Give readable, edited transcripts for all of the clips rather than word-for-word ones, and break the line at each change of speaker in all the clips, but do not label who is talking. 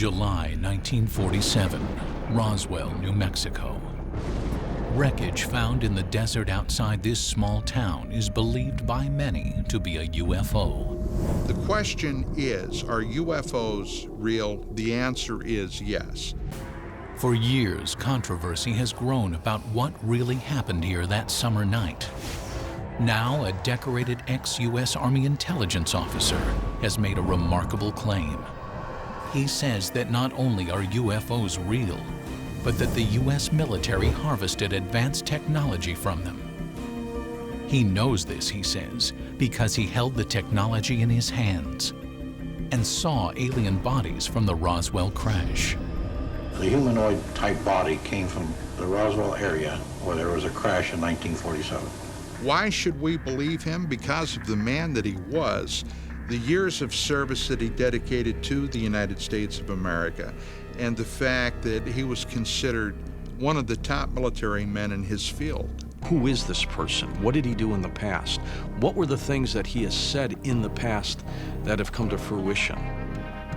July 1947, Roswell, New Mexico. Wreckage found in the desert outside this small town is believed by many to be a UFO.
The question is, are UFOs real? The answer is yes.
For years, controversy has grown about what really happened here that summer night. Now, a decorated ex-US Army intelligence officer has made a remarkable claim. He says that not only are UFOs real, but that the US military harvested advanced technology from them. He knows this, he says, because he held the technology in his hands and saw alien bodies from the Roswell crash.
The humanoid-type body came from the Roswell area where there was a crash in 1947.
Why should we believe him? Because of the man that he was, the years of service that he dedicated to the United States of America, and the fact that he was considered one of the top military men in his field.
Who is this person? What did he do in the past? What were the things that he has said in the past that have come to fruition?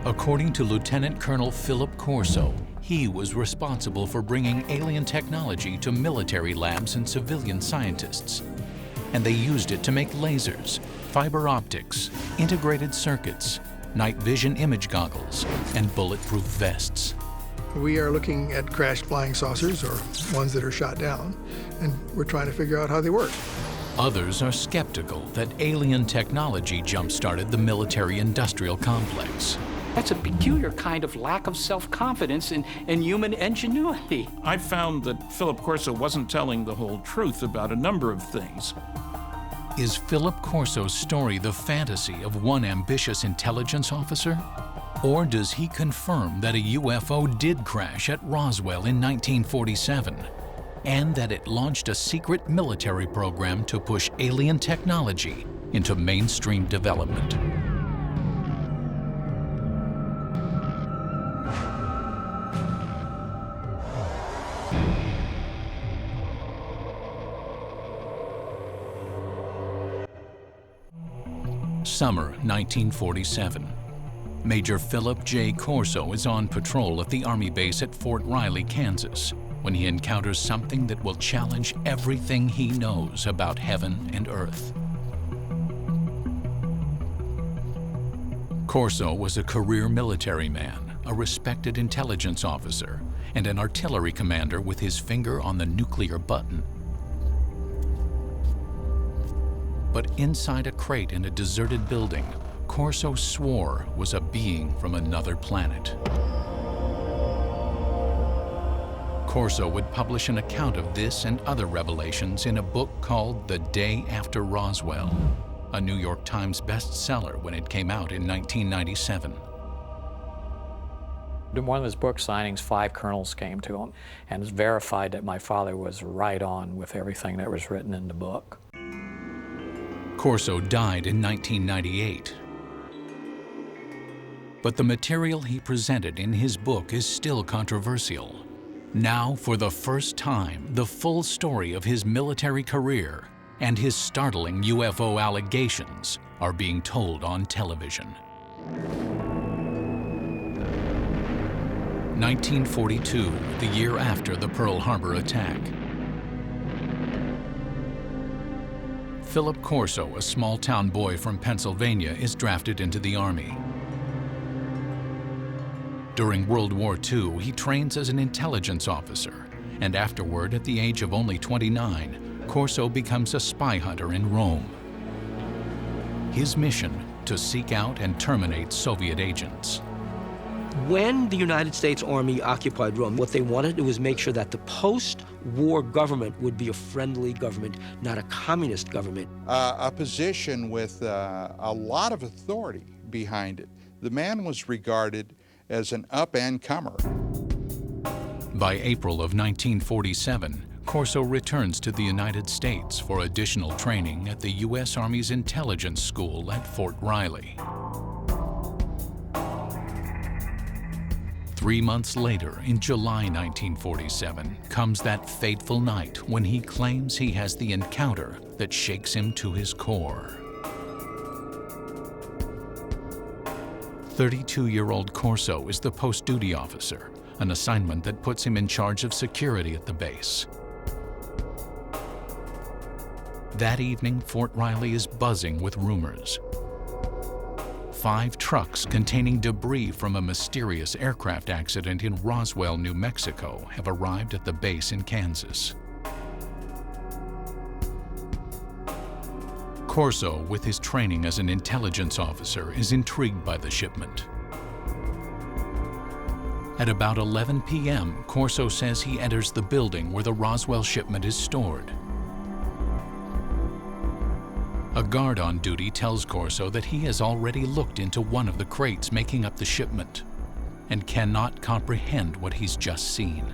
According to Lieutenant Colonel Philip Corso, he was responsible for bringing alien technology to military labs and civilian scientists. And they used it to make lasers, fiber optics, integrated circuits, night vision image goggles, and bulletproof vests.
We are looking at crashed flying saucers, or ones that are shot down, and we're trying to figure out how they work.
Others are skeptical that alien technology jump-started the military-industrial complex.
That's a peculiar kind of lack of self-confidence in human ingenuity.
I found that Philip Corso wasn't telling the whole truth about a number of things.
Is Philip Corso's story the fantasy of one ambitious intelligence officer? Or does he confirm that a UFO did crash at Roswell in 1947, and that it launched a secret military program to push alien technology into mainstream development? Summer 1947. Major Philip J. Corso is on patrol at the Army base at Fort Riley, Kansas, when he encounters something that will challenge everything he knows about heaven and earth. Corso was a career military man, a respected intelligence officer, and an artillery commander with his finger on the nuclear button. But inside a crate in a deserted building, Corso swore was a being from another planet. Corso would publish an account of this and other revelations in a book called The Day After Roswell, a New York Times bestseller when it came out in 1997.
In one of his book signings, 5 colonels came to him and verified that my father was right on with everything that was written in the book.
Corso died in 1998. But the material he presented in his book is still controversial. Now, for the first time, the full story of his military career and his startling UFO allegations are being told on television. 1942, the year after the Pearl Harbor attack. Philip Corso, a small-town boy from Pennsylvania, is drafted into the Army. During World War II, he trains as an intelligence officer, and afterward, at the age of only 29, Corso becomes a spy hunter in Rome. His mission, to seek out and terminate Soviet agents.
When the United States Army occupied Rome, what they wanted was make sure that the post-war government would be a friendly government, not a communist government.
A position with a lot of authority behind it. The man was regarded as an up-and-comer.
By April of 1947, Corso returns to the United States for additional training at the U.S. Army's Intelligence School at Fort Riley. 3 months later, in July 1947, comes that fateful night when he claims he has the encounter that shakes him to his core. 32-year-old Corso is the post-duty officer, an assignment that puts him in charge of security at the base. That evening, Fort Riley is buzzing with rumors. 5 trucks containing debris from a mysterious aircraft accident in Roswell, New Mexico, have arrived at the base in Kansas. Corso, with his training as an intelligence officer, is intrigued by the shipment. At about 11 p.m., Corso says he enters the building where the Roswell shipment is stored. A guard on duty tells Corso that he has already looked into one of the crates making up the shipment and cannot comprehend what he's just seen.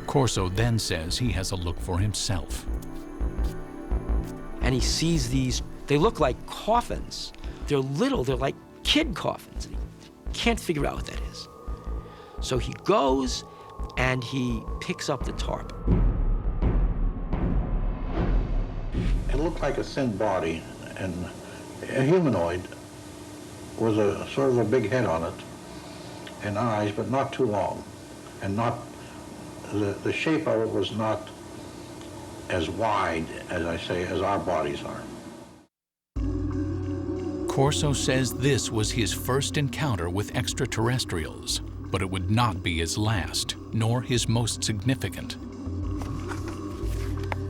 Corso then says he has a look for himself.
And he sees these, they look like coffins. They're little, they're like kid coffins. And he can't figure out what that is. So he goes and he picks up the tarp.
It looked like a thin body, and a humanoid with a sort of a big head on it and eyes, but not too long. And not, the shape of it was not as wide, as I say, as our bodies are.
Corso says this was his first encounter with extraterrestrials, but it would not be his last, nor his most significant.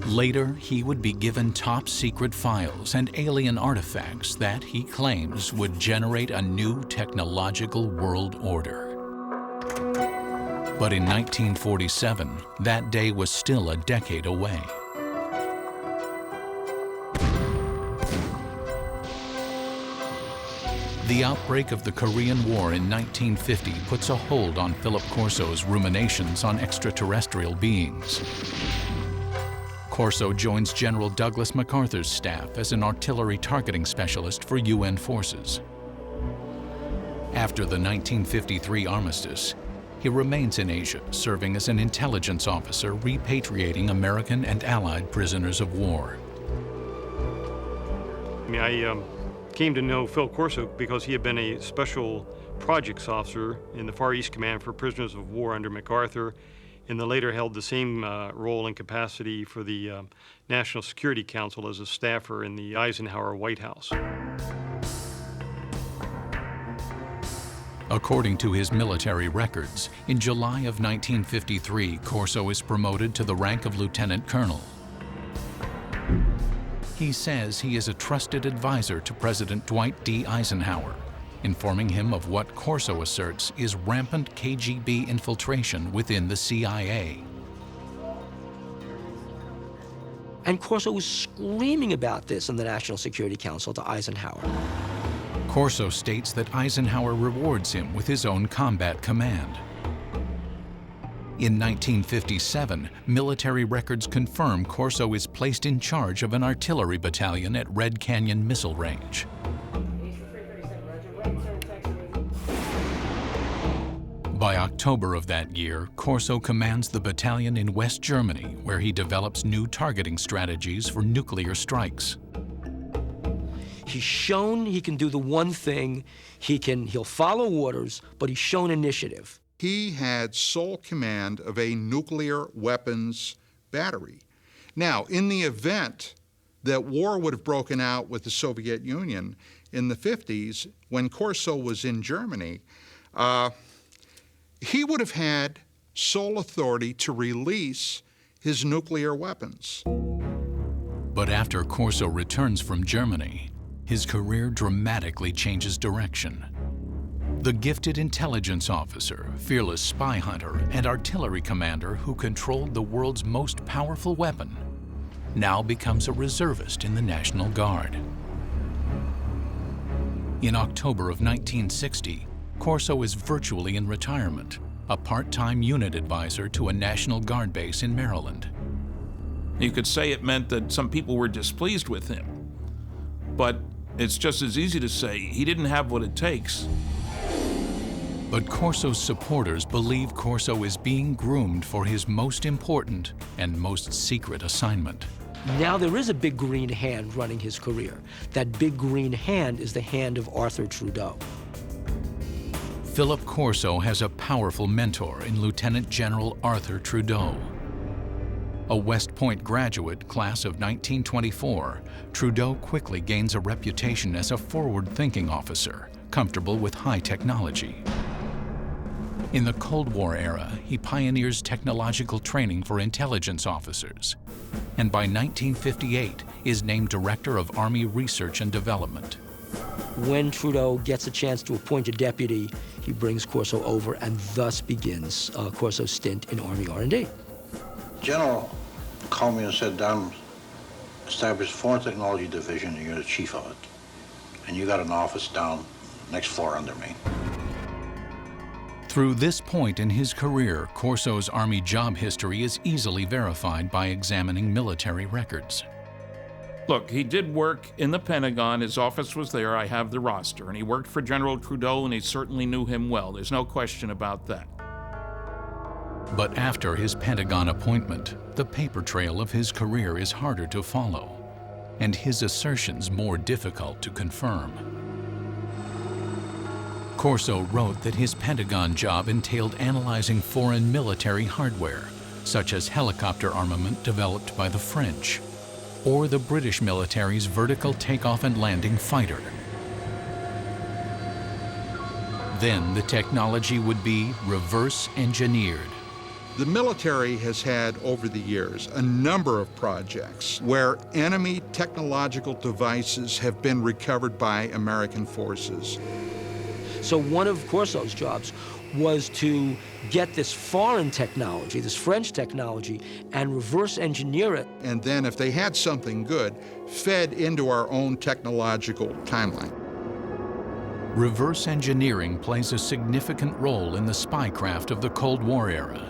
Later, he would be given top-secret files and alien artifacts that, he claims, would generate a new technological world order. But in 1947, that day was still a decade away. The outbreak of the Korean War in 1950 puts a hold on Philip Corso's ruminations on extraterrestrial beings. Corso joins General Douglas MacArthur's staff as an artillery targeting specialist for UN forces. After the 1953 armistice, he remains in Asia, serving as an intelligence officer repatriating American and Allied prisoners of war.
I came to know Phil Corso because he had been a special projects officer in the Far East Command for prisoners of war under MacArthur, and then later held the same role and capacity for the National Security Council as a staffer in the Eisenhower White House.
According to his military records, in July of 1953, Corso is promoted to the rank of lieutenant colonel. He says he is a trusted advisor to President Dwight D. Eisenhower, informing him of what Corso asserts is rampant KGB infiltration within the CIA.
And Corso was screaming about this in the National Security Council to Eisenhower.
Corso states that Eisenhower rewards him with his own combat command. In 1957, military records confirm Corso is placed in charge of an artillery battalion at Red Canyon Missile Range. By October of that year, Corso commands the battalion in West Germany, where he develops new targeting strategies for nuclear strikes.
He's shown he can do the one thing, he'll follow orders, but he's shown initiative.
He had sole command of a nuclear weapons battery. Now, in the event that war would have broken out with the Soviet Union in the 50s, when Corso was in Germany, he would have had sole authority to release his nuclear weapons.
But after Corso returns from Germany, his career dramatically changes direction. The gifted intelligence officer, fearless spy hunter, and artillery commander who controlled the world's most powerful weapon now becomes a reservist in the National Guard. In October of 1960, Corso is virtually in retirement, a part-time unit advisor to a National Guard base in Maryland.
You could say it meant that some people were displeased with him, but it's just as easy to say he didn't have what it takes.
But Corso's supporters believe Corso is being groomed for his most important and most secret assignment.
Now there is a big green hand running his career. That big green hand is the hand of Arthur Trudeau.
Philip Corso has a powerful mentor in Lieutenant General Arthur Trudeau. A West Point graduate, class of 1924, Trudeau quickly gains a reputation as a forward-thinking officer, comfortable with high technology. In the Cold War era, he pioneers technological training for intelligence officers, and by 1958 is named Director of Army Research and Development.
When Trudeau gets a chance to appoint a deputy, he brings Corso over, and thus begins Corso's stint in Army R&D.
General called me and said, "Don, establish Foreign Technology Division, and you're the chief of it. And you got an office down next floor under me."
Through this point in his career, Corso's Army job history is easily verified by examining military records.
Look, he did work in the Pentagon. His office was there. I have the roster. And he worked for General Trudeau, and he certainly knew him well. There's no question about that.
But after his Pentagon appointment, the paper trail of his career is harder to follow, and his assertions more difficult to confirm. Corso wrote that his Pentagon job entailed analyzing foreign military hardware, such as helicopter armament developed by the French, or the British military's vertical takeoff and landing fighter. Then the technology would be reverse engineered.
The military has had, over the years, a number of projects where enemy technological devices have been recovered by American forces.
So one of Corso's jobs was to get this foreign technology, this French technology, and reverse engineer it.
And then if they had something good, fed into our own technological timeline.
Reverse engineering plays a significant role in the spycraft of the Cold War era.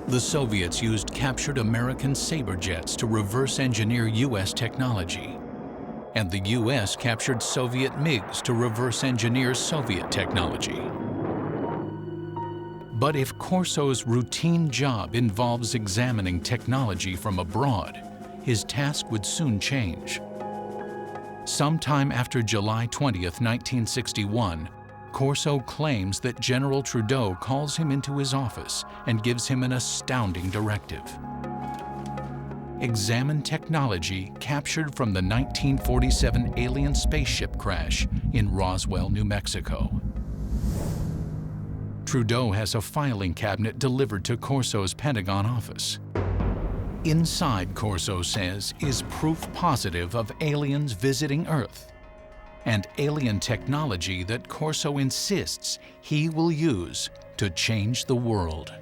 The Soviets used captured American Sabre jets to reverse engineer U.S. technology, and the U.S. captured Soviet MiGs to reverse engineer Soviet technology. But if Corso's routine job involves examining technology from abroad, his task would soon change. Sometime after July 20th, 1961, Corso claims that General Trudeau calls him into his office and gives him an astounding directive. Examine technology captured from the 1947 alien spaceship crash in Roswell, New Mexico. Trudeau has a filing cabinet delivered to Corso's Pentagon office. Inside, Corso says, is proof positive of aliens visiting Earth and alien technology that Corso insists he will use to change the world.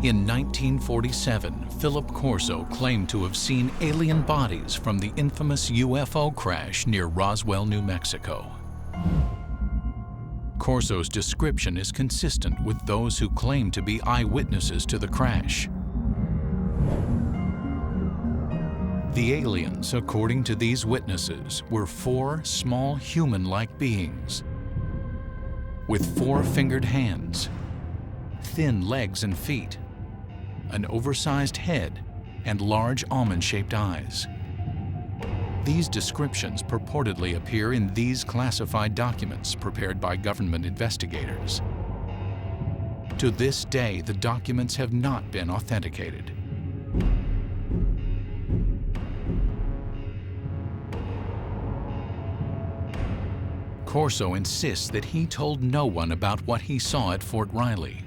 In 1947, Philip Corso claimed to have seen alien bodies from the infamous UFO crash near Roswell, New Mexico. Corso's description is consistent with those who claim to be eyewitnesses to the crash. The aliens, according to these witnesses, were 4 small human-like beings with 4-fingered hands, thin legs and feet, an oversized head, and large almond-shaped eyes. These descriptions purportedly appear in these classified documents prepared by government investigators. To this day, the documents have not been authenticated. Corso insists that he told no one about what he saw at Fort Riley.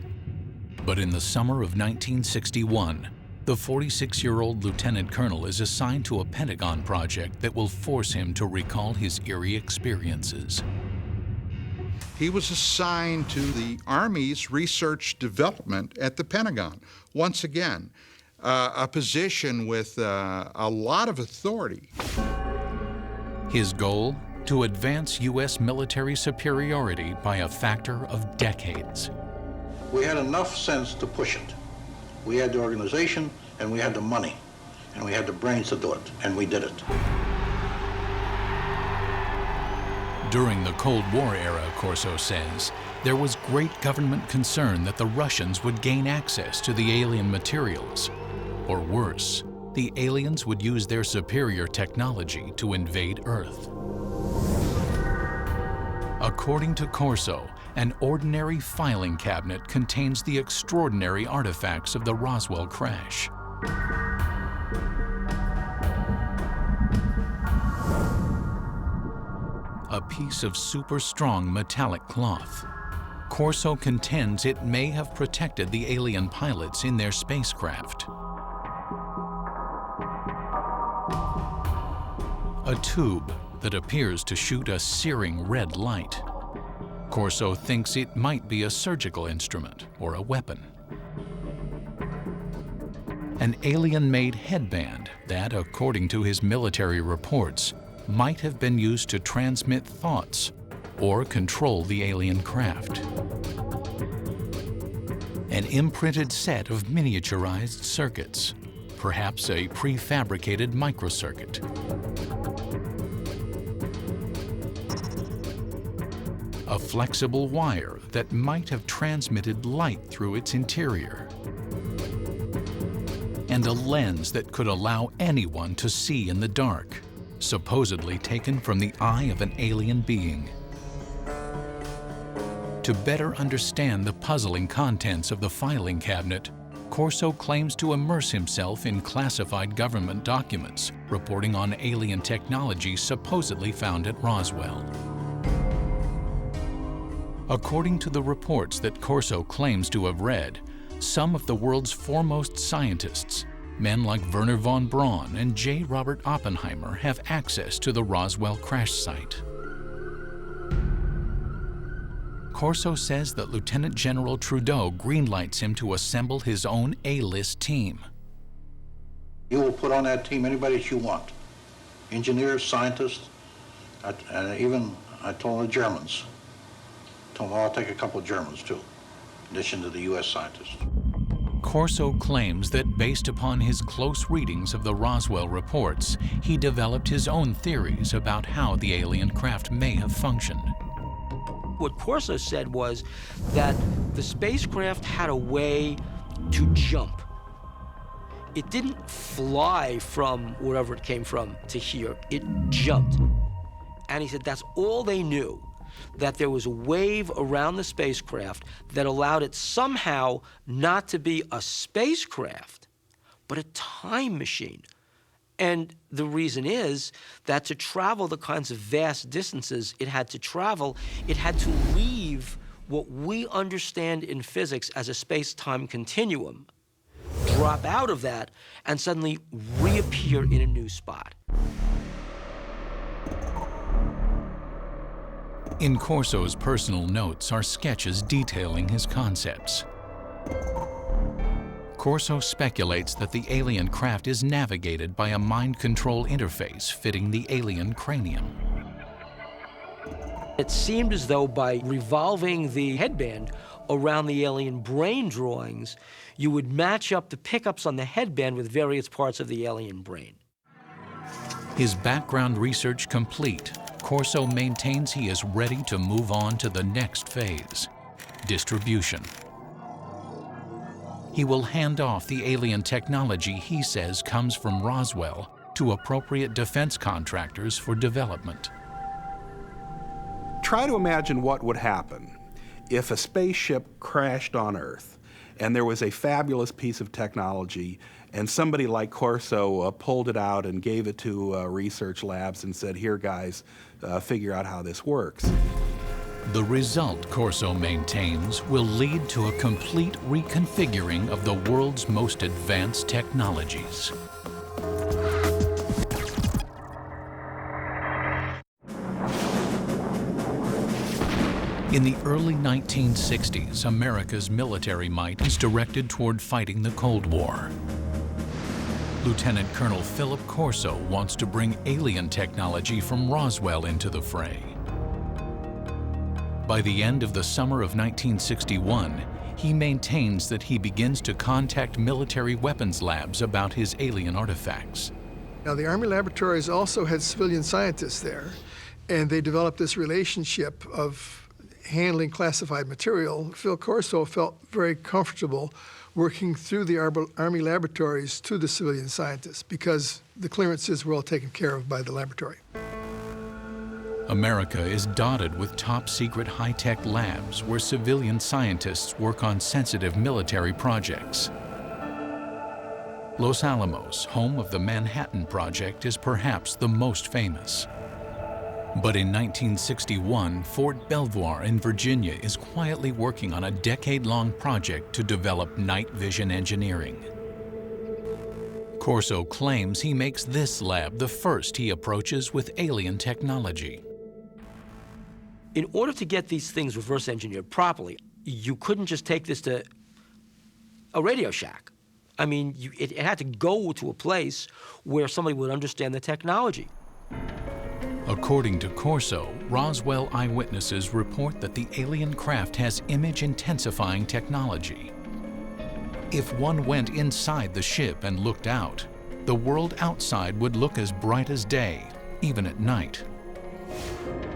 But in the summer of 1961, the 46-year-old lieutenant colonel is assigned to a Pentagon project that will force him to recall his eerie experiences.
He was assigned to the Army's research development at the Pentagon. Once again, a position with a lot of authority.
His goal? To advance U.S. military superiority by a factor of decades.
We had enough sense to push it. We had the organization, and we had the money, and we had the brains to do it, and we did it.
During the Cold War era, Corso says, there was great government concern that the Russians would gain access to the alien materials. Or worse, the aliens would use their superior technology to invade Earth. According to Corso, an ordinary filing cabinet contains the extraordinary artifacts of the Roswell crash. A piece of super strong metallic cloth. Corso contends it may have protected the alien pilots in their spacecraft. A tube that appears to shoot a searing red light. Corso thinks it might be a surgical instrument or a weapon. An alien-made headband that, according to his military reports, might have been used to transmit thoughts or control the alien craft. An imprinted set of miniaturized circuits, perhaps a prefabricated microcircuit. A flexible wire that might have transmitted light through its interior. And a lens that could allow anyone to see in the dark, supposedly taken from the eye of an alien being. To better understand the puzzling contents of the filing cabinet, Corso claims to immerse himself in classified government documents reporting on alien technology supposedly found at Roswell. According to the reports that Corso claims to have read, some of the world's foremost scientists, men like Wernher von Braun and J. Robert Oppenheimer, have access to the Roswell crash site. Corso says that Lieutenant General Trudeau greenlights him to assemble his own A-list team.
You will put on that team anybody that you want. Engineers, scientists, and even I told the Germans. Told them, I'll take a couple of Germans too, in addition to the US scientists.
Corso claims that based upon his close readings of the Roswell reports, he developed his own theories about how the alien craft may have functioned.
What Corso said was that the spacecraft had a way to jump. It didn't fly from wherever it came from to here, it jumped. And he said that's all they knew, that there was a wave around the spacecraft that allowed it somehow not to be a spacecraft, but a time machine. And the reason is that to travel the kinds of vast distances it had to travel, it had to leave what we understand in physics as a space-time continuum, drop out of that, and suddenly reappear in a new spot.
In Corso's personal notes are sketches detailing his concepts. Corso speculates that the alien craft is navigated by a mind control interface fitting the alien cranium.
It seemed as though by revolving the headband around the alien brain drawings, you would match up the pickups on the headband with various parts of the alien brain.
His background research complete, Corso maintains he is ready to move on to the next phase, distribution. He will hand off the alien technology he says comes from Roswell to appropriate defense contractors for development.
Try to imagine what would happen if a spaceship crashed on Earth and there was a fabulous piece of technology and somebody like Corso pulled it out and gave it to research labs and said, here guys, figure out how this works.
The result, Corso maintains, will lead to a complete reconfiguring of the world's most advanced technologies. In the early 1960s, America's military might is directed toward fighting the Cold War. Lieutenant Colonel Philip Corso wants to bring alien technology from Roswell into the fray. By the end of the summer of 1961, he maintains that he begins to contact military weapons labs about his alien artifacts.
Now, the Army laboratories also had civilian scientists there, and they developed this relationship of handling classified material, Phil Corso felt very comfortable working through the Army laboratories to the civilian scientists because the clearances were all taken care of by the laboratory.
America is dotted with top-secret high-tech labs where civilian scientists work on sensitive military projects. Los Alamos, home of the Manhattan Project, is perhaps the most famous. But in 1961, Fort Belvoir in Virginia is quietly working on a decade-long project to develop night vision engineering. Corso claims he makes this lab the first he approaches with alien technology.
In order to get these things reverse engineered properly, you couldn't just take this to a Radio Shack. I mean, it had to go to a place where somebody would understand the technology.
According to Corso, Roswell eyewitnesses report that the alien craft has image-intensifying technology. If one went inside the ship and looked out, the world outside would look as bright as day, even at night.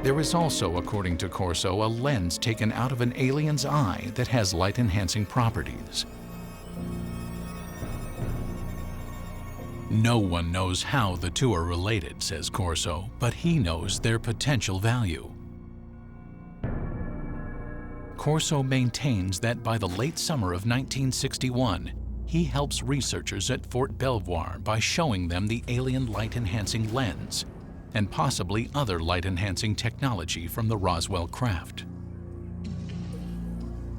There is also, according to Corso, a lens taken out of an alien's eye that has light-enhancing properties. No one knows how the two are related, says Corso, but he knows their potential value. Corso maintains that by the late summer of 1961, he helps researchers at Fort Belvoir by showing them the alien light-enhancing lens and possibly other light-enhancing technology from the Roswell craft.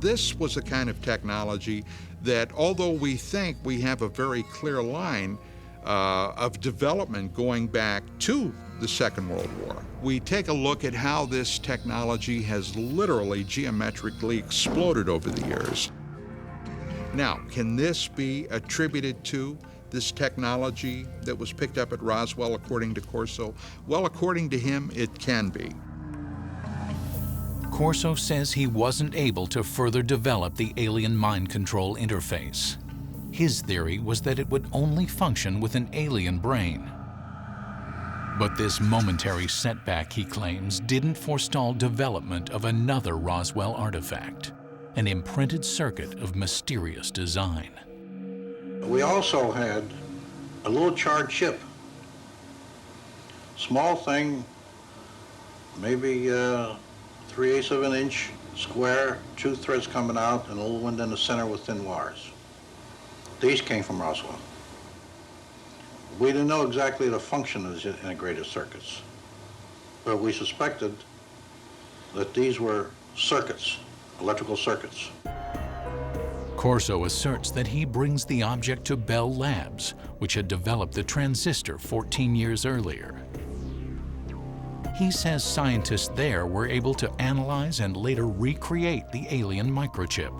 This was a kind of technology that, although we think we have a very clear line of development going back to the Second World War, we take a look at how this technology has literally geometrically exploded over the years. Now, can this be attributed to this technology that was picked up at Roswell, according to Corso? Well, according to him, it can be.
Corso says he wasn't able to further develop the alien mind control interface. His theory was that it would only function with an alien brain. But this momentary setback, he claims, didn't forestall development of another Roswell artifact, an imprinted circuit of mysterious design.
We also had a little charred chip. Small thing, maybe 3/8 of an inch square, 2 threads coming out, and a little one in the center with thin wires. These came from Roswell. We didn't know exactly the function of the integrated circuits, but we suspected that these were circuits, electrical circuits.
Corso asserts that he brings the object to Bell Labs, which had developed the transistor 14 years earlier. He says scientists there were able to analyze and later recreate the alien microchip.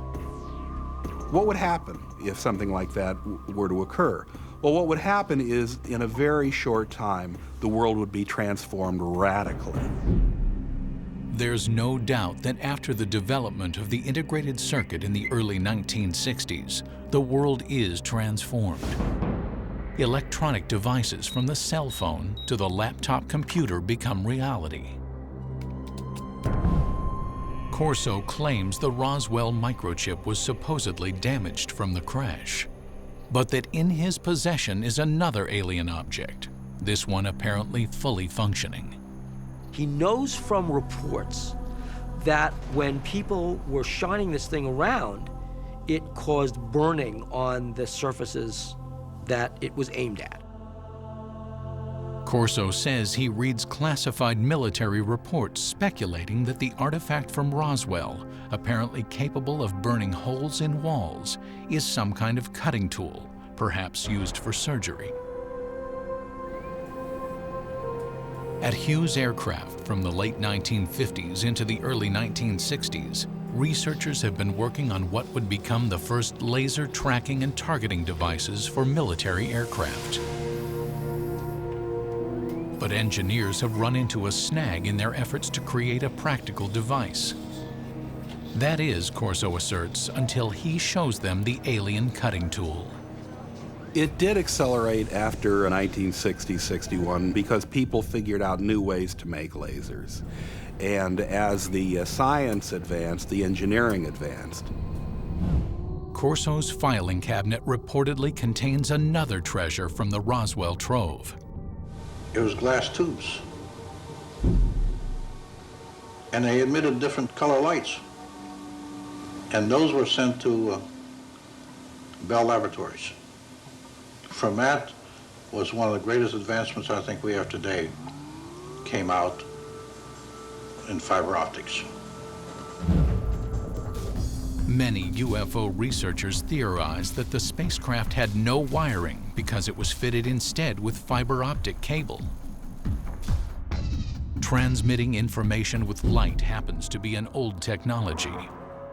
What would happen if something like that were to occur? Well, what would happen is, in a very short time, the world would be transformed radically.
There's no doubt that after the development of the integrated circuit in the early 1960s, the world is transformed. Electronic devices from the cell phone to the laptop computer become reality. Corso claims the Roswell microchip was supposedly damaged from the crash, but that in his possession is another alien object, this one apparently fully functioning.
He knows from reports that when people were shining this thing around, it caused burning on the surfaces that it was aimed at.
Corso says he reads classified military reports speculating that the artifact from Roswell, apparently capable of burning holes in walls, is some kind of cutting tool, perhaps used for surgery. At Hughes Aircraft from the late 1950s into the early 1960s, researchers have been working on what would become the first laser tracking and targeting devices for military aircraft. But engineers have run into a snag in their efforts to create a practical device. That is, Corso asserts, until he shows them the alien cutting tool.
It did accelerate after 1960-61 because people figured out new ways to make lasers. And as the science advanced, the engineering advanced.
Corso's filing cabinet reportedly contains another treasure from the Roswell trove.
It was glass tubes. And they emitted different color lights. And those were sent to Bell Laboratories. From that was one of the greatest advancements I think we have today, came out in fiber optics.
Many UFO researchers theorized that the spacecraft had no wiring because it was fitted instead with fiber optic cable. Transmitting information with light happens to be an old technology.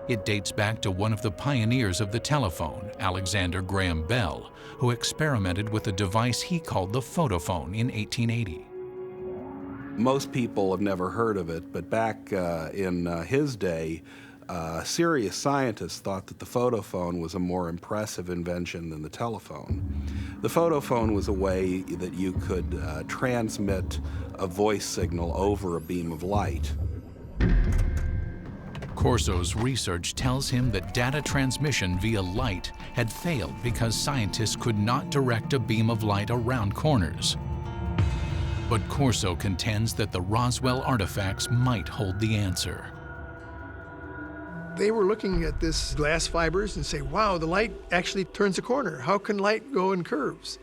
It dates back to one of the pioneers of the telephone, Alexander Graham Bell, who experimented with a device he called the photophone in 1880.
Most people have never heard of it, but back in his day, serious scientists thought that the photophone was a more impressive invention than the telephone. The photophone was a way that you could transmit a voice signal over a beam of light.
Corso's research tells him that data transmission via light had failed because scientists could not direct a beam of light around corners. But Corso contends that the Roswell artifacts might hold the answer.
They were looking at this glass fibers and say, wow, the light actually turns a corner. How can light go in curves?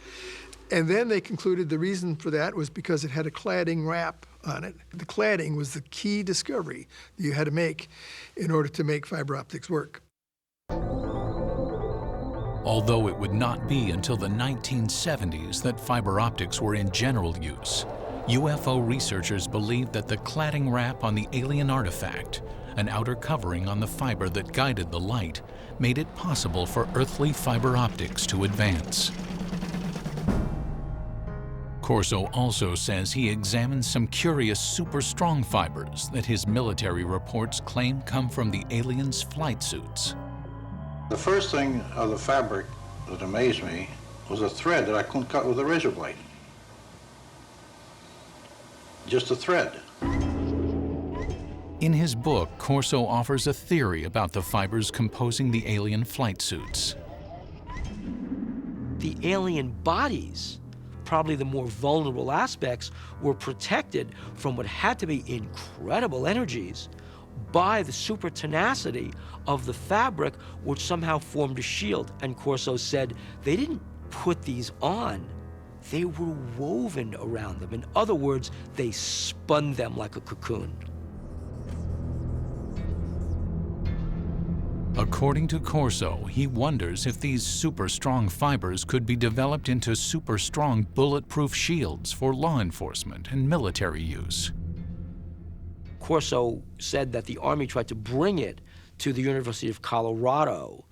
And then they concluded the reason for that was because it had a cladding wrap on it. The cladding was the key discovery that you had to make in order to make fiber optics work.
Although it would not be until the 1970s that fiber optics were in general use, UFO researchers believed that the cladding wrap on the alien artifact, an outer covering on the fiber that guided the light, made it possible for earthly fiber optics to advance. Corso also says he examined some curious super strong fibers that his military reports claim come from the aliens' flight suits.
The first thing of the fabric that amazed me was a thread that I couldn't cut with a razor blade. Just a thread.
In his book, Corso offers a theory about the fibers composing the alien flight suits.
The alien bodies, probably the more vulnerable aspects, were protected from what had to be incredible energies by the super tenacity of the fabric, which somehow formed a shield. And Corso said they didn't put these on, they were woven around them. In other words, they spun them like a cocoon.
According to Corso, he wonders if these super strong fibers could be developed into super strong bulletproof shields for law enforcement and military use.
Corso said that the Army tried to bring it to the University of Colorado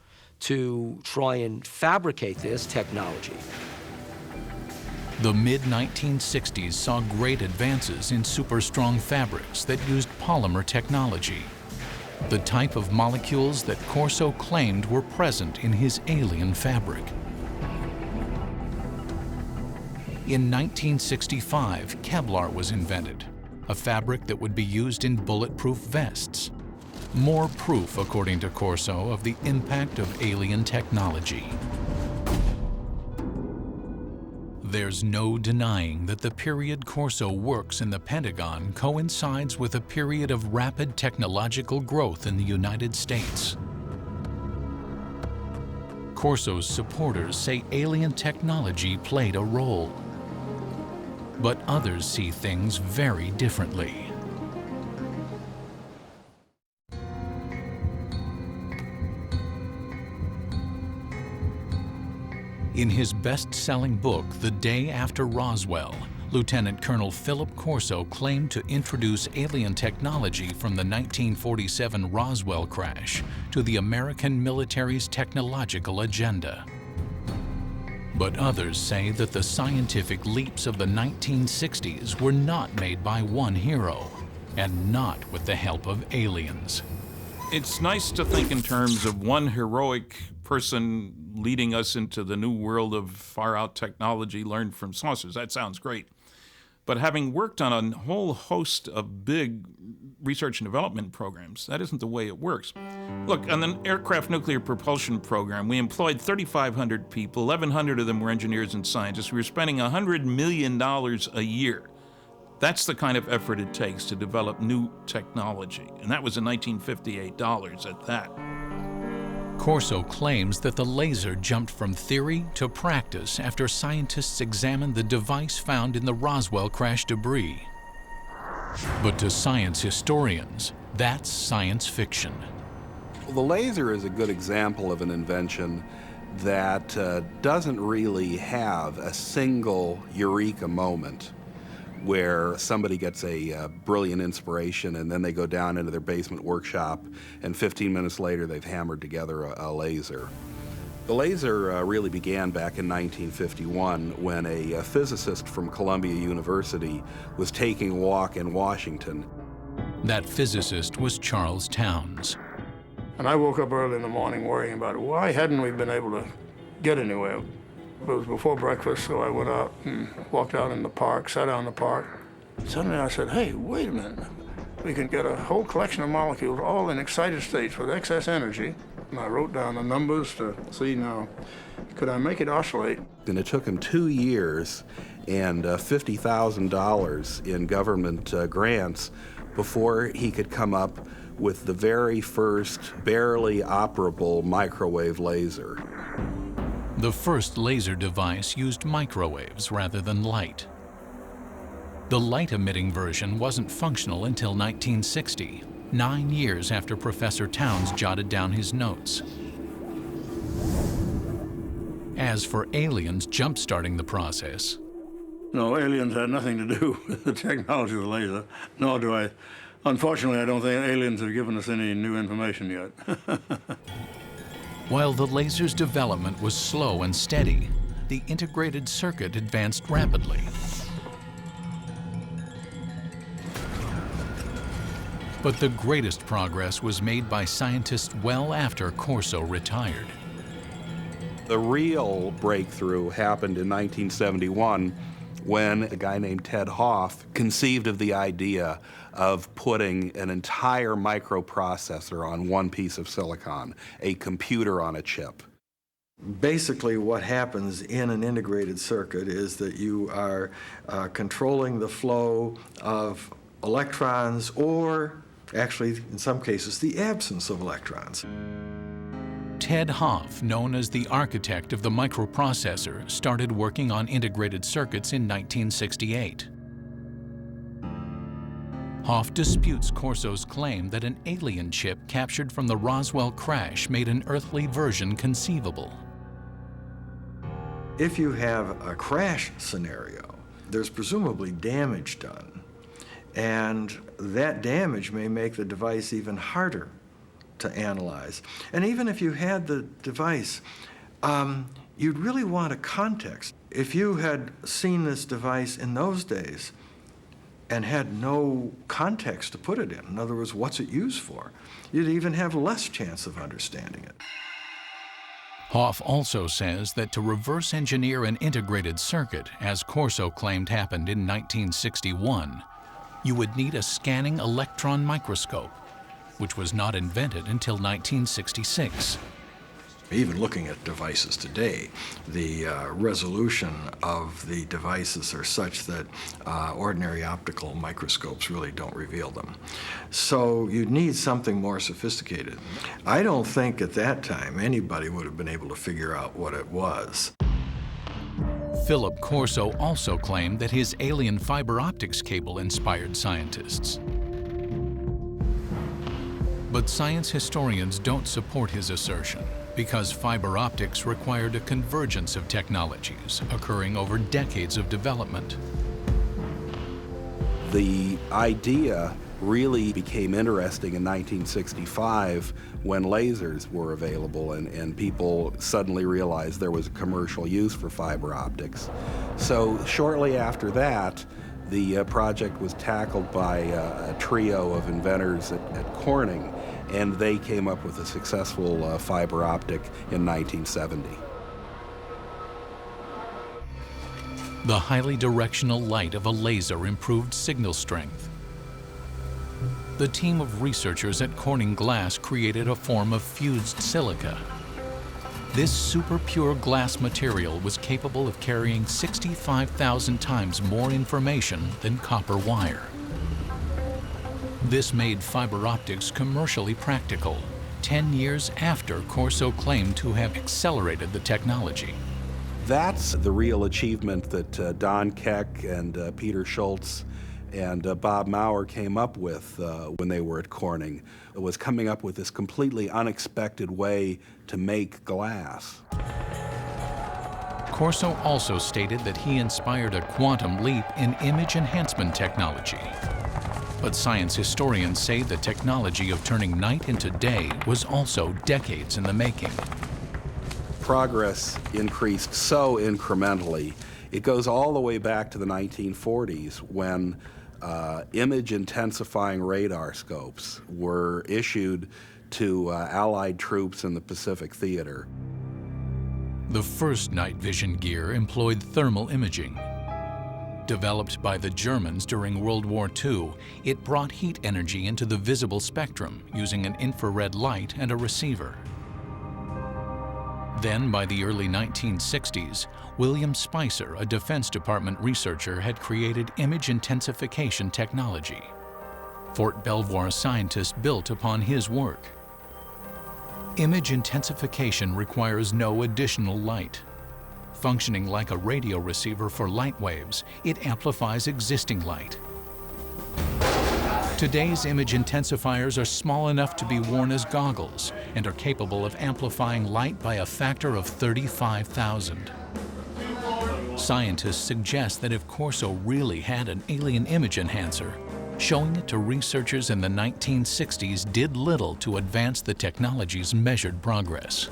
to try and fabricate this technology.
The mid-1960s saw great advances in super strong fabrics that used polymer technology, the type of molecules that Corso claimed were present in his alien fabric. In 1965, Kevlar was invented, a fabric that would be used in bulletproof vests. More proof, according to Corso, of the impact of alien technology. There's no denying that the period Corso works in the Pentagon coincides with a period of rapid technological growth in the United States. Corso's supporters say alien technology played a role, but others see things very differently. In his best-selling book, The Day After Roswell, Lieutenant Colonel Philip Corso claimed to introduce alien technology from the 1947 Roswell crash to the American military's technological agenda. But others say that the scientific leaps of the 1960s were not made by one hero, and not with the help of aliens.
It's nice to think in terms of one heroic person leading us into the new world of far-out technology learned from saucers. That sounds great. But having worked on a whole host of big research and development programs, that isn't the way it works. Look, on the aircraft nuclear propulsion program, we employed 3,500 people. 1,100 of them were engineers and scientists. We were spending $100 million a year. That's the kind of effort it takes to develop new technology. And that was in 1958 dollars at that.
Corso claims that the laser jumped from theory to practice after scientists examined the device found in the Roswell crash debris. But to science historians, that's science fiction.
Well, the laser is a good example of an invention that doesn't really have a single eureka moment where somebody gets a brilliant inspiration and then they go down into their basement workshop and 15 minutes later they've hammered together a laser. The laser really began back in 1951 when a physicist from Columbia University was taking a walk in Washington.
That physicist was Charles Towns.
And I woke up early in the morning worrying about why hadn't we been able to get anywhere. It was before breakfast, so I went out and walked out in the park, sat down in the park. Suddenly I said, hey, wait a minute. We can get a whole collection of molecules all in excited states with excess energy. And I wrote down the numbers to see now, could I make it oscillate?
And it took him 2 years and $50,000 in government grants before he could come up with the very first barely operable microwave laser.
The first laser device used microwaves rather than light. The light-emitting version wasn't functional until 1960, 9 years after Professor Towns jotted down his notes. As for aliens jump-starting the process,
No, aliens had nothing to do with the technology of the laser, nor do I. Unfortunately, I don't think aliens have given us any new information yet.
while the laser's development was slow and steady, the integrated circuit advanced rapidly. But the greatest progress was made by scientists well after Corso retired.
The real breakthrough happened in 1971 when a guy named Ted Hoff conceived of the idea of putting an entire microprocessor on one piece of silicon, a computer on a chip.
Basically, what happens in an integrated circuit is that you are controlling the flow of electrons, or actually, in some cases, the absence of electrons.
Ted Hoff, known as the architect of the microprocessor, started working on integrated circuits in 1968. Hoff disputes Corso's claim that an alien chip captured from the Roswell crash made an earthly version conceivable.
If you have a crash scenario, there's presumably damage done, and that damage may make the device even harder to analyze. And even if you had the device, you'd really want a context. If you had seen this device in those days and had no context to put it in other words, what's it used for, you'd even have less chance of understanding it.
Hoff also says that to reverse engineer an integrated circuit, as Corso claimed happened in 1961, you would need a scanning electron microscope, which was not invented until 1966.
Even looking at devices today, the resolution of the devices are such that ordinary optical microscopes really don't reveal them. So you'd need something more sophisticated. I don't think at that time anybody would have been able to figure out what it was.
Philip Corso also claimed that his alien fiber optics cable inspired scientists. But science historians don't support his assertion, because fiber optics required a convergence of technologies occurring over decades of development.
The idea really became interesting in 1965 when lasers were available and people suddenly realized there was a commercial use for fiber optics. So shortly after that, the project was tackled by a trio of inventors at Corning, and they came up with a successful fiber optic in 1970.
The highly directional light of a laser improved signal strength. The team of researchers at Corning Glass created a form of fused silica. This super pure glass material was capable of carrying 65,000 times more information than copper wire. This made fiber optics commercially practical, 10 years after Corso claimed to have accelerated the technology.
That's the real achievement that Don Keck and Peter Schultz and Bob Maurer came up with when they were at Corning. It was coming up with this completely unexpected way to make glass.
Corso also stated that he inspired a quantum leap in image enhancement technology. But science historians say the technology of turning night into day was also decades in the making.
Progress increased so incrementally. It goes all the way back to the 1940s when image intensifying radar scopes were issued to Allied troops in the Pacific Theater.
The first night vision gear employed thermal imaging. Developed by the Germans during World War II, it brought heat energy into the visible spectrum using an infrared light and a receiver. Then, by the early 1960s, William Spicer, a Defense Department researcher, had created image intensification technology. Fort Belvoir scientists built upon his work. Image intensification requires no additional light. Functioning like a radio receiver for light waves, it amplifies existing light. Today's image intensifiers are small enough to be worn as goggles and are capable of amplifying light by a factor of 35,000. Scientists suggest that if Corso really had an alien image enhancer, showing it to researchers in the 1960s did little to advance the technology's measured progress.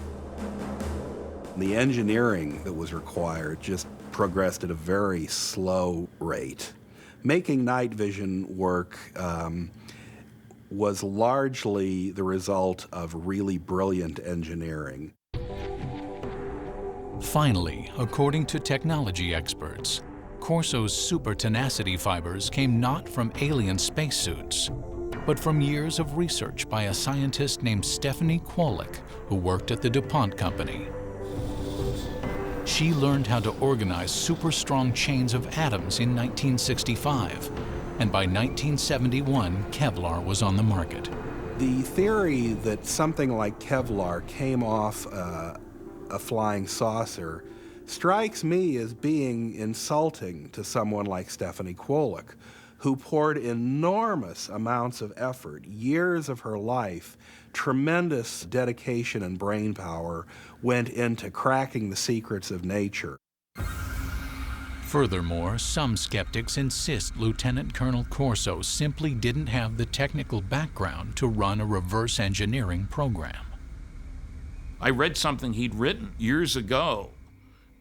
The engineering that was required just progressed at a very slow rate. Making night vision work was largely the result of really brilliant engineering.
Finally, according to technology experts, Corso's super tenacity fibers came not from alien spacesuits, but from years of research by a scientist named Stephanie Kwolek, who worked at the DuPont Company. She learned how to organize super strong chains of atoms in 1965, and by 1971, Kevlar was on the market.
The theory that something like Kevlar came off a flying saucer strikes me as being insulting to someone like Stephanie Kwolek, who poured enormous amounts of effort, years of her life, tremendous dedication and brain power went into cracking the secrets of nature.
Furthermore, some skeptics insist Lieutenant Colonel Corso simply didn't have the technical background to run a reverse engineering program.
I read something he'd written years ago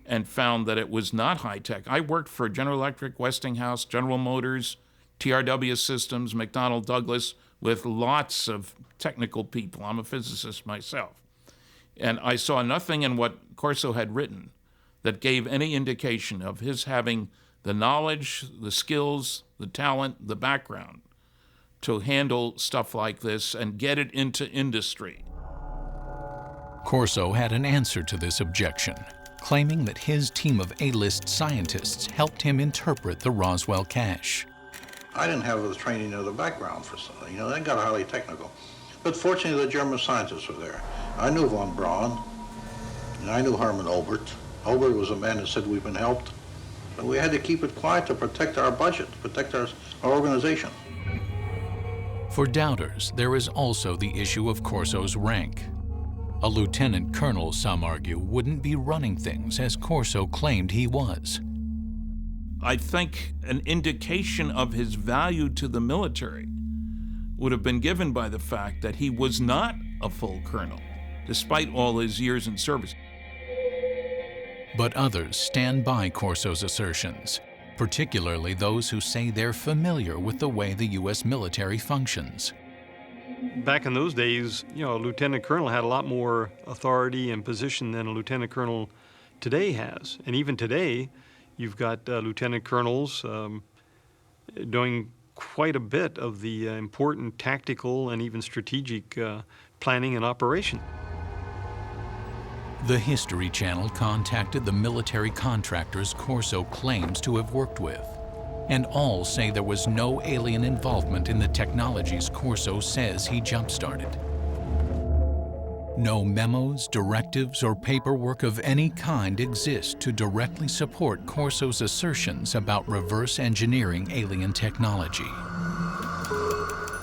and found that it was not high-tech. I worked for General Electric, Westinghouse, General Motors, TRW Systems, McDonnell Douglas, with lots of technical people. I'm a physicist myself. And I saw nothing in what Corso had written that gave any indication of his having the knowledge, the skills, the talent, the background to handle stuff like this and get it into industry.
Corso had an answer to this objection, claiming that his team of A-list scientists helped him interpret the Roswell cache.
I didn't have the training or the background for something, you know, they got highly technical. But fortunately, the German scientists were there. I knew von Braun, and I knew Hermann Obert. Obert was a man that said we've been helped, but we had to keep it quiet to protect our budget, protect our organization.
For doubters, there is also the issue of Corso's rank. A lieutenant colonel, some argue, wouldn't be running things as Corso claimed he was.
I think an indication of his value to the military would have been given by the fact that he was not a full colonel, despite all his years in service.
But others stand by Corso's assertions, particularly those who say they're familiar with the way the U.S. military functions.
Back in those days, you know, a lieutenant colonel had a lot more authority and position than a lieutenant colonel today has. And even today, you've got lieutenant colonels doing quite a bit of the important tactical and even strategic planning and operation.
The History Channel contacted the military contractors Corso claims to have worked with, and all say there was no alien involvement in the technologies Corso says he jump-started. No memos, directives, or paperwork of any kind exist to directly support Corso's assertions about reverse engineering alien technology.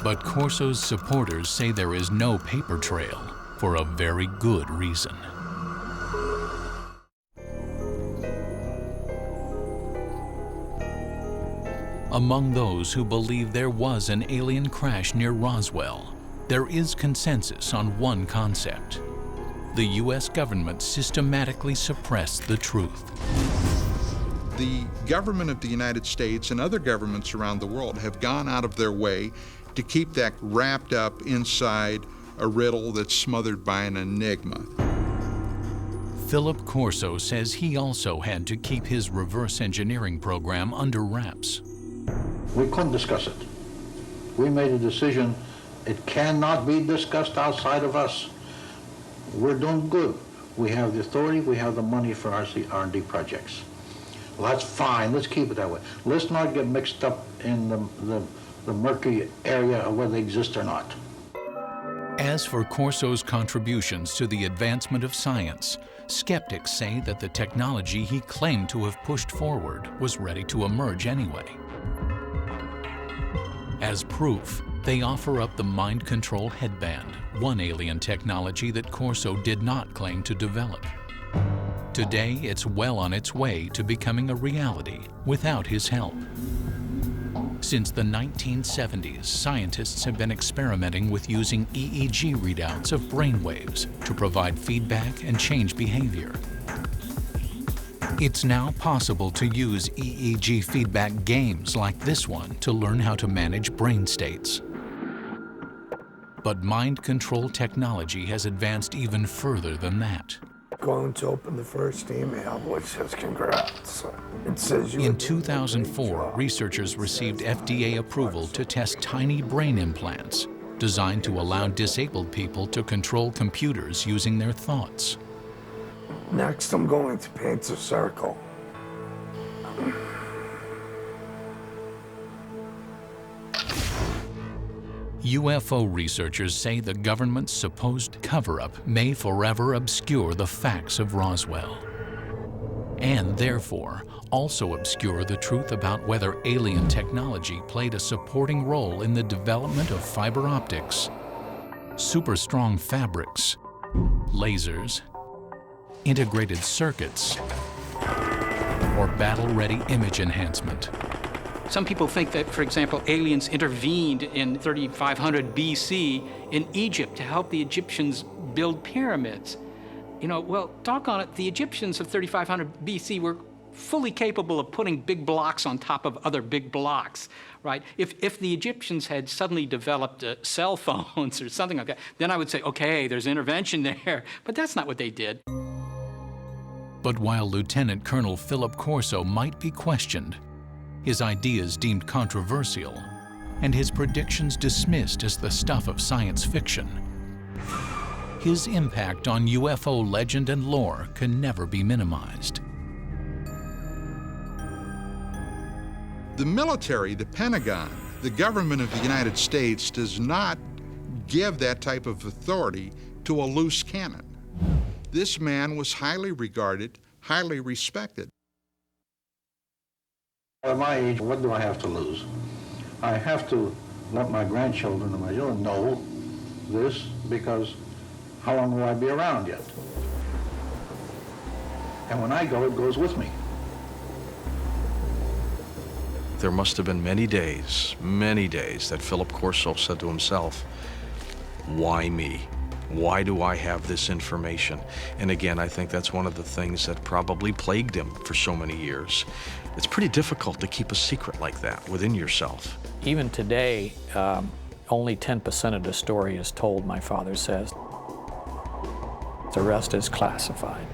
But Corso's supporters say there is no paper trail for a very good reason. Among those who believe there was an alien crash near Roswell, there is consensus on one concept. The U.S. government systematically suppressed the truth.
The government of the United States and other governments around the world have gone out of their way to keep that wrapped up inside a riddle that's smothered by an enigma.
Philip Corso says he also had to keep his reverse engineering program under wraps.
We couldn't discuss it. We made a decision. It cannot be discussed outside of us. We're doing good. We have the authority, we have the money for our R&D projects. Well, that's fine. Let's keep it that way. Let's not get mixed up in the murky area of whether they exist or not.
As for Corso's contributions to the advancement of science, skeptics say that the technology he claimed to have pushed forward was ready to emerge anyway. As proof, they offer up the mind control headband, one alien technology that Corso did not claim to develop. Today, it's well on its way to becoming a reality without his help. Since the 1970s, scientists have been experimenting with using EEG readouts of brainwaves to provide feedback and change behavior. It's now possible to use EEG feedback games like this one to learn how to manage brain states. But mind control technology has advanced even further than that.
Going to open the first email, which says congrats. It says
In 2004, researchers received FDA approval to test tiny brain implants designed to allow disabled people to control computers using their thoughts.
Next, I'm going to paint a circle.
UFO researchers say the government's supposed cover-up may forever obscure the facts of Roswell, and therefore also obscure the truth about whether alien technology played a supporting role in the development of fiber optics, super strong fabrics, lasers, integrated circuits, or battle-ready image enhancement.
Some people think that, for example, aliens intervened in 3500 BC in Egypt to help the Egyptians build pyramids. You know, well, doggone it, the Egyptians of 3500 BC were fully capable of putting big blocks on top of other big blocks, right? If the Egyptians had suddenly developed cell phones or something like that, then I would say, okay, there's intervention there, but that's not what they did.
But while Lieutenant Colonel Philip Corso might be questioned, his ideas deemed controversial, and his predictions dismissed as the stuff of science fiction, his impact on UFO legend and lore can never be minimized.
The military, the Pentagon, the government of the United States does not give that type of authority to a loose cannon. This man was highly regarded, highly respected.
At my age, what do I have to lose? I have to let my grandchildren and my children know this, because how long will I be around yet? And when I go, it goes with me.
There must have been many days that Philip Corso said to himself, why me? Why do I have this information? And again, I think that's one of the things that probably plagued him for so many years. It's pretty difficult to keep a secret like that within yourself.
Even today, Only 10% of the story is told, my father says. The rest is classified.